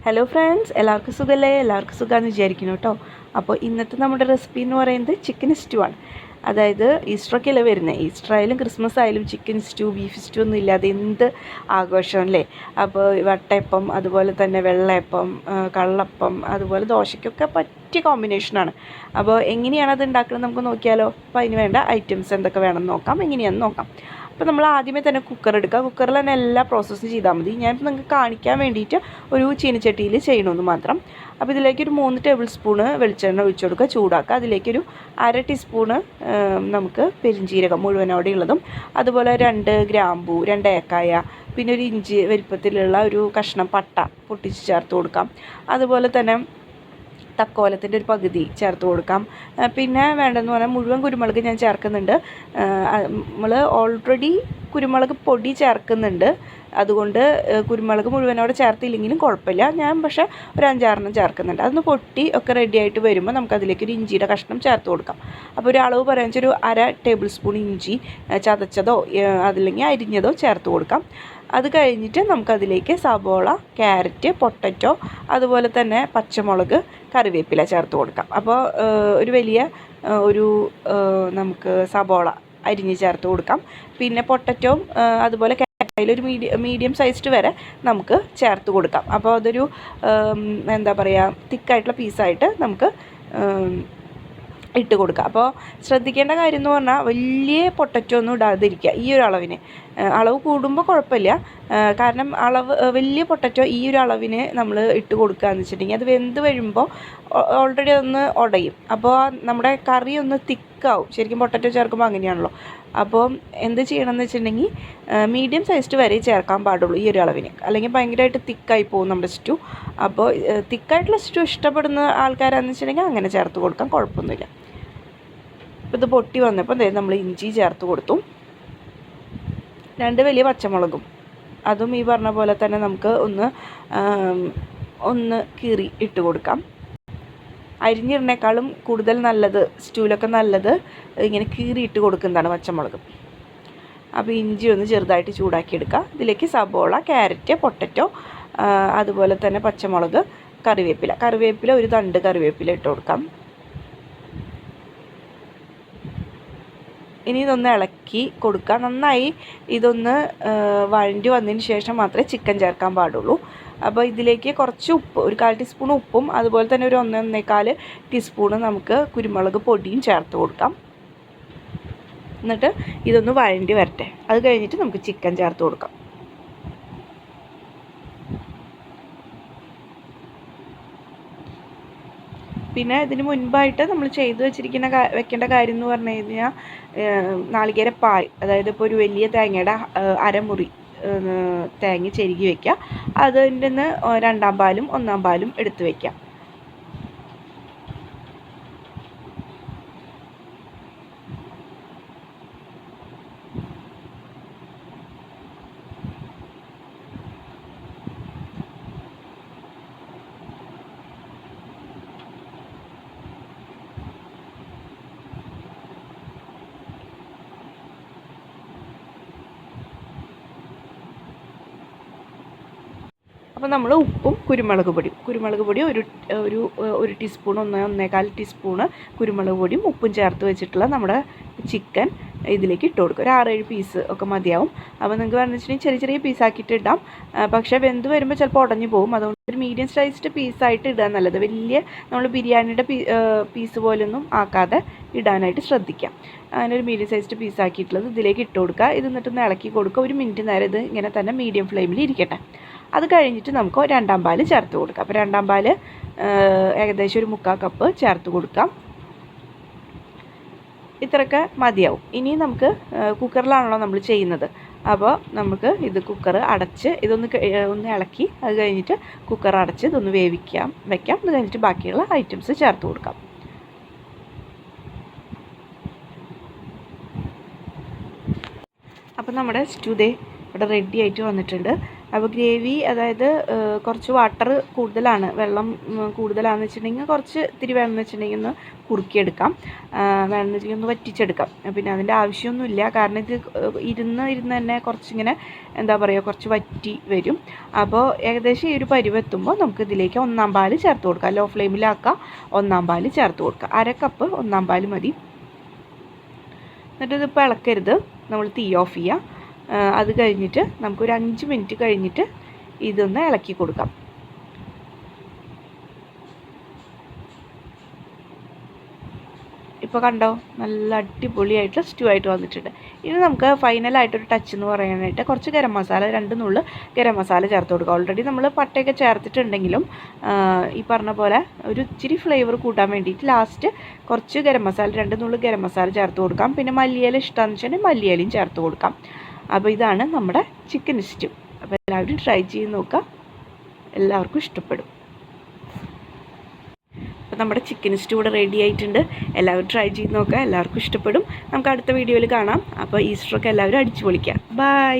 Hello friends, എല്ലാവർക്കും സുഖമല്ലേ? എല്ലാവർക്കും സുഖമാണെന്ന് വിചാരിക്കുന്നു കേട്ടോ. അപ്പോൾ ഇന്നത്തെ നമ്മുടെ റെസിപ്പി എന്ന് പറയുന്നത് ചിക്കൻ സ്റ്റൂ ആണ്. അതായത് ഈസ്റ്ററൊക്കെ അല്ലേ വരുന്നത്. ഈസ്റ്റർ ആയാലും ക്രിസ്മസ് ആയാലും ചിക്കൻ സ്റ്റൂ, ബീഫ് സ്റ്റൂ ഒന്നും ഇല്ലാതെ എന്ത് ആഘോഷമല്ലേ. അപ്പോൾ വട്ടയപ്പം, അതുപോലെ തന്നെ വെള്ളയപ്പം, കള്ളപ്പം, അതുപോലെ ദോശയ്ക്കൊക്കെ പറ്റിയ കോമ്പിനേഷനാണ്. അപ്പോൾ എങ്ങനെയാണ് അത് ഉണ്ടാക്കുന്നത് നമുക്ക് നോക്കിയാലോ. അപ്പോൾ അതിന് വേണ്ട ഐറ്റംസ് എന്തൊക്കെ വേണമെന്ന് നോക്കാം, എങ്ങനെയാണെന്ന് നോക്കാം. അപ്പോൾ നമ്മൾ ആദ്യമേ തന്നെ കുക്കർ എടുക്കുക. കുക്കറിൽ തന്നെ എല്ലാ പ്രോസസ്സും ചെയ്താൽ മതി. ഞാനിപ്പോൾ നിങ്ങൾക്ക് കാണിക്കാൻ വേണ്ടിയിട്ട് ഒരു ചീനച്ചട്ടിയിൽ ചെയ്യണമെന്ന് മാത്രം. അപ്പോൾ ഇതിലേക്കൊരു 3 ടേബിൾ സ്പൂണ് വെളിച്ചെണ്ണ ഒഴിച്ചു കൊടുക്കുക, ചൂടാക്കുക. അതിലേക്കൊരു 1/2 ടീസ്പൂണ് നമുക്ക് പെരിഞ്ജീരകം മുഴുവനോടെ ഉള്ളതും, അതുപോലെ 2 ഗ്രാമ്പൂ, 2 ഏലക്കായ, പിന്നെ ഒരു ഇഞ്ചി വലിപ്പത്തിലുള്ള ഒരു കഷ്ണം പട്ട പൊട്ടിച്ച് ചേർത്ത് കൊടുക്കാം. അതുപോലെ തന്നെ തക്കോലത്തിൻ്റെ ഒരു പകുതി ചേർത്ത് കൊടുക്കാം. പിന്നെ വേണ്ടതെന്ന് പറഞ്ഞാൽ മുഴുവൻ കുരുമുളക് ഞാൻ ചേർക്കുന്നുണ്ട്. നമ്മൾ ഓൾറെഡി കുരുമുളക് പൊടി ചേർക്കുന്നുണ്ട്, അതുകൊണ്ട് കുരുമുളക് മുഴുവനോടെ ചേർത്തില്ലെങ്കിലും കുഴപ്പമില്ല. ഞാൻ പക്ഷേ ഒരു 5-6 ചേർക്കുന്നുണ്ട്. അതൊന്ന് പൊട്ടി ഒക്കെ റെഡി ആയിട്ട് വരുമ്പോൾ നമുക്കതിലേക്ക് ഒരു ഇഞ്ചിയുടെ കഷ്ണം ചേർത്ത് കൊടുക്കാം. അപ്പോൾ ഒരു അളവ് പറയാൻ വെച്ചാൽ ഒരു 1/2 ടേബിൾ സ്പൂൺ ഇഞ്ചി ചതച്ചതോ അതല്ലെങ്കിൽ അരിഞ്ഞതോ ചേർത്ത് കൊടുക്കാം. അത് കഴിഞ്ഞിട്ട് നമുക്കതിലേക്ക് സബോള, ക്യാരറ്റ്, പൊട്ടറ്റോ, അതുപോലെ തന്നെ പച്ചമുളക്, കറിവേപ്പില ചേർത്ത് കൊടുക്കാം. അപ്പോൾ ഒരു വലിയ നമുക്ക് സബോള അരിഞ്ഞ് ചേർത്ത് കൊടുക്കാം. പിന്നെ പൊട്ടറ്റോയും അതുപോലെ അതിലൊരു മീഡിയം സൈസ്ഡ് വരെ നമുക്ക് ചേർത്ത് കൊടുക്കാം. അപ്പോൾ അതൊരു എന്താ പറയുക, തിക്കായിട്ടുള്ള പീസായിട്ട് നമുക്ക് ഇട്ട് കൊടുക്കുക. അപ്പോൾ ശ്രദ്ധിക്കേണ്ട കാര്യം എന്ന് പറഞ്ഞാൽ വലിയ പൊട്ടറ്റോ ഒന്നും ഇടാതിരിക്കുക. ഈ ഒരു അളവിന്, അളവ് കൂടുമ്പോൾ കുഴപ്പമില്ല. കാരണം വലിയ പൊട്ടറ്റോ ഈ ഒരു അളവിന് നമ്മൾ ഇട്ട് കൊടുക്കുക എന്ന് വെച്ചിട്ടുണ്ടെങ്കിൽ അത് വെന്ത് വരുമ്പോൾ ഓൾറെഡി ഒന്ന് ഉടയും. അപ്പോൾ നമ്മുടെ കറി ഒന്ന് തിക്കാവും. ശരിക്കും പൊട്ടറ്റോ ചേർക്കുമ്പോൾ അങ്ങനെയാണല്ലോ. അപ്പോൾ എന്ത് ചെയ്യണമെന്ന് വെച്ചിട്ടുണ്ടെങ്കിൽ മീഡിയം സൈസ്ഡ് വരെ ചേർക്കാൻ പാടുള്ളൂ ഈ ഒരു അളവിന്, അല്ലെങ്കിൽ ഭയങ്കരമായിട്ട് തിക്കായി പോകും നമ്മുടെ സ്റ്റൂ. അപ്പോൾ തിക്കായിട്ടുള്ള സ്റ്റൂ ഇഷ്ടപ്പെടുന്ന ആൾക്കാരാണെന്ന് വെച്ചിട്ടുണ്ടെങ്കിൽ അങ്ങനെ ചേർത്ത് കൊടുക്കാൻ കുഴപ്പമൊന്നുമില്ല. അപ്പോൾ ഇത് പൊട്ടി വന്നപ്പോൾ നമ്മൾ ഇഞ്ചി ചേർത്ത് കൊടുത്തു. 2 വലിയ പച്ചമുളകും അതും ഈ പറഞ്ഞ പോലെ തന്നെ നമുക്ക് ഒന്ന് കീറി ഇട്ട് കൊടുക്കാം. അരിഞ്ഞിടുന്നേക്കാളും കൂടുതൽ നല്ലത്, സ്റ്റൂലൊക്കെ നല്ലത് ഇങ്ങനെ കീറി ഇട്ട് കൊടുക്കുന്നതാണ് പച്ചമുളക്. അപ്പോൾ ഇഞ്ചി ഒന്ന് ചെറുതായിട്ട് ചൂടാക്കിയെടുക്കുക. ഇതിലേക്ക് സബോള, ക്യാരറ്റ്, പൊട്ടറ്റോ, അതുപോലെ തന്നെ പച്ചമുളക്, കറിവേപ്പില ഒരു തണ്ട് കറിവേപ്പില ഇട്ട് കൊടുക്കാം. ഇനി ഇതൊന്ന് ഇളക്കി കൊടുക്കുക. നന്നായി ഇതൊന്ന് വഴണ്ടി വന്നതിന് ശേഷം മാത്രമേ ചിക്കൻ ചേർക്കാൻ പാടുള്ളൂ. അപ്പോൾ ഇതിലേക്ക് കുറച്ച് ഉപ്പ്, ഒരു 1/4 ടീസ്പൂൺ ഉപ്പും അതുപോലെ തന്നെ ഒരു 1-1.25 ടീസ്പൂണ് നമുക്ക് കുരുമുളക് പൊടിയും ചേർത്ത് കൊടുക്കാം. എന്നിട്ട് ഇതൊന്ന് വഴണ്ടി വരട്ടെ. അത് കഴിഞ്ഞിട്ട് നമുക്ക് ചിക്കൻ ചേർത്ത് കൊടുക്കാം. പിന്നെ ഇതിന് മുൻപായിട്ട് നമ്മൾ വെക്കേണ്ട കാര്യം എന്ന് പറഞ്ഞു കഴിഞ്ഞാൽ നാളികേരപ്പാൽ, അതായത് ഇപ്പോൾ ഒരു വലിയ തേങ്ങയുടെ അരമുറി തേങ്ങ ചെരുകി വയ്ക്കുക. അതിൻ്റെ നിന്ന് 2-ാം പാലും 1-ാം പാലും എടുത്ത് വയ്ക്കാം. അപ്പോൾ നമ്മൾ ഉപ്പും കുരുമുളക് പൊടിയും ഒരു ടീസ്പൂൺ, 1-1.25 ടീസ്പൂണ് കുരുമുളക് പൊടിയും ഉപ്പും ചേർത്ത് വെച്ചിട്ടുള്ള നമ്മുടെ ചിക്കൻ ഇതിലേക്ക് ഇട്ട് കൊടുക്കും. ഒരു 6-7 പീസ് ഒക്കെ മതിയാവും. അപ്പോൾ നിങ്ങൾക്ക് വേണമെന്ന് വെച്ചിട്ടുണ്ടെങ്കിൽ ചെറിയ പീസാക്കിയിട്ട് ഇടാം. പക്ഷേ വെന്ത് വരുമ്പോൾ ചിലപ്പോൾ ഉടഞ്ഞു പോകും. അതുകൊണ്ട് ഒരു മീഡിയം സൈസ്ഡ് പീസായിട്ട് ഇടാൻ നല്ലത്. വലിയ നമ്മൾ ബിരിയാണിയുടെ പീസ് പോലൊന്നും ആക്കാതെ ഇടാനായിട്ട് ശ്രദ്ധിക്കാം. അങ്ങനെ ഒരു മീഡിയം സൈസ്ഡ് പീസാക്കിയിട്ടുള്ളത് ഇതിലേക്ക് ഇട്ട് കൊടുക്കുക. ഇത് എന്നിട്ടൊന്ന് ഇളക്കി കൊടുക്കുക. 1 മിനിറ്റ് നേരം ഇത് ഇങ്ങനെ തന്നെ മീഡിയം ഫ്ലെയിമിൽ ഇരിക്കട്ടെ. അത് കഴിഞ്ഞിട്ട് നമുക്ക് 2-ാം പാൽ ചേർത്ത് കൊടുക്കാം. അപ്പോൾ 2-ാം പാൽ ഏകദേശം ഒരു 3/4 കപ്പ് ചേർത്ത് കൊടുക്കാം. ഇത്രയൊക്കെ മതിയാവും. ഇനി നമുക്ക് കുക്കറിലാണല്ലോ നമ്മൾ ചെയ്യുന്നത്. അപ്പോൾ നമുക്ക് ഇത് കുക്കർ അടച്ച് ഒന്ന് ഇളക്കി, അത് കഴിഞ്ഞിട്ട് കുക്കർ അടച്ച് ഇതൊന്ന് വെക്കാം. അത് കഴിഞ്ഞിട്ട് ബാക്കിയുള്ള ഐറ്റംസ് ചേർത്ത് കൊടുക്കാം. അപ്പോൾ നമ്മുടെ സ്റ്റൂ ഇവിടെ റെഡി ആയിട്ട് വന്നിട്ടുണ്ട്. അപ്പോൾ ഗ്രേവി അതായത് കുറച്ച് വാട്ടർ കൂടുതലാണ്, വെള്ളം കൂടുതലാണെന്ന് വെച്ചിട്ടുണ്ടെങ്കിൽ കുറച്ച് ഇത്തിരി വേണമെന്ന് വെച്ചിട്ടുണ്ടെങ്കിൽ ഒന്ന് കുറുക്കിയെടുക്കാം, വേണമെന്ന് വെച്ചിട്ടുണ്ടെങ്കിൽ ഒന്ന് വറ്റിച്ചെടുക്കാം. പിന്നെ അതിൻ്റെ ആവശ്യമൊന്നുമില്ല, കാരണം ഇത് ഇരുന്ന് തന്നെ കുറച്ചിങ്ങനെ എന്താ പറയുക കുറച്ച് വറ്റി വരും. അപ്പോൾ ഏകദേശം ഈ ഒരു പരുവെത്തുമ്പോൾ നമുക്ക് ഇതിലേക്ക് 1-ാം പാൽ ചേർത്ത് കൊടുക്കാം. ലോ ഫ്ലെയിമിലാക്കാം, 1-ാം പാൽ ചേർത്ത് കൊടുക്കുക. 1/2 കപ്പ് 1-ാം പാൽ മതി. എന്നിട്ട് ഇതിപ്പോൾ ഇളക്കരുത്, നമ്മൾ തീ ഓഫ് ചെയ്യുക. അത് കഴിഞ്ഞിട്ട് നമുക്കൊരു 5 മിനിറ്റ് കഴിഞ്ഞിട്ട് ഇതൊന്ന് ഇളക്കി കൊടുക്കാം. ഇപ്പോൾ കണ്ടോ, നല്ല അടിപൊളിയായിട്ട് സ്റ്റൂ ആയിട്ട് വന്നിട്ടുണ്ട്. ഇനി നമുക്ക് ഫൈനലായിട്ടൊരു ടച്ച് എന്ന് പറയാനായിട്ട് കുറച്ച് ഗരം മസാല, 2 നുള്ള് ഗരം മസാല ചേർത്ത് കൊടുക്കുക. ഓൾറെഡി നമ്മൾ പട്ടയൊക്കെ ചേർത്തിട്ടുണ്ടെങ്കിലും ഈ പറഞ്ഞ പോലെ ഒരു ഇച്ചിരി ഫ്ലേവർ കൂട്ടാൻ വേണ്ടിയിട്ട് ലാസ്റ്റ് കുറച്ച് ഗരം മസാല, 2 നുള്ള് ഗരം മസാല ചേർത്ത് കൊടുക്കാം. പിന്നെ മല്ലിയില ഇഷ്ടമാണെന്ന് വെച്ചിട്ടുണ്ടെങ്കിൽ മല്ലിയിലയും ചേർത്ത് കൊടുക്കാം. അപ്പോൾ ഇതാണ് നമ്മുടെ ചിക്കൻ സ്റ്റൂ. അപ്പോൾ എല്ലാവരും ട്രൈ ചെയ്ത് നോക്കുക, എല്ലാവർക്കും ഇഷ്ടപ്പെടും. അപ്പോൾ നമ്മുടെ ചിക്കൻ സ്റ്റൂ ഇവിടെ റെഡി ആയിട്ടുണ്ട്. എല്ലാവരും ട്രൈ ചെയ്ത് നോക്കുക, എല്ലാവർക്കും ഇഷ്ടപ്പെടും. നമുക്ക് അടുത്ത വീഡിയോയിൽ കാണാം. അപ്പോൾ ഈസ്റ്ററൊക്കെ എല്ലാവരും അടിച്ചു പൊളിക്കാം. ബൈ.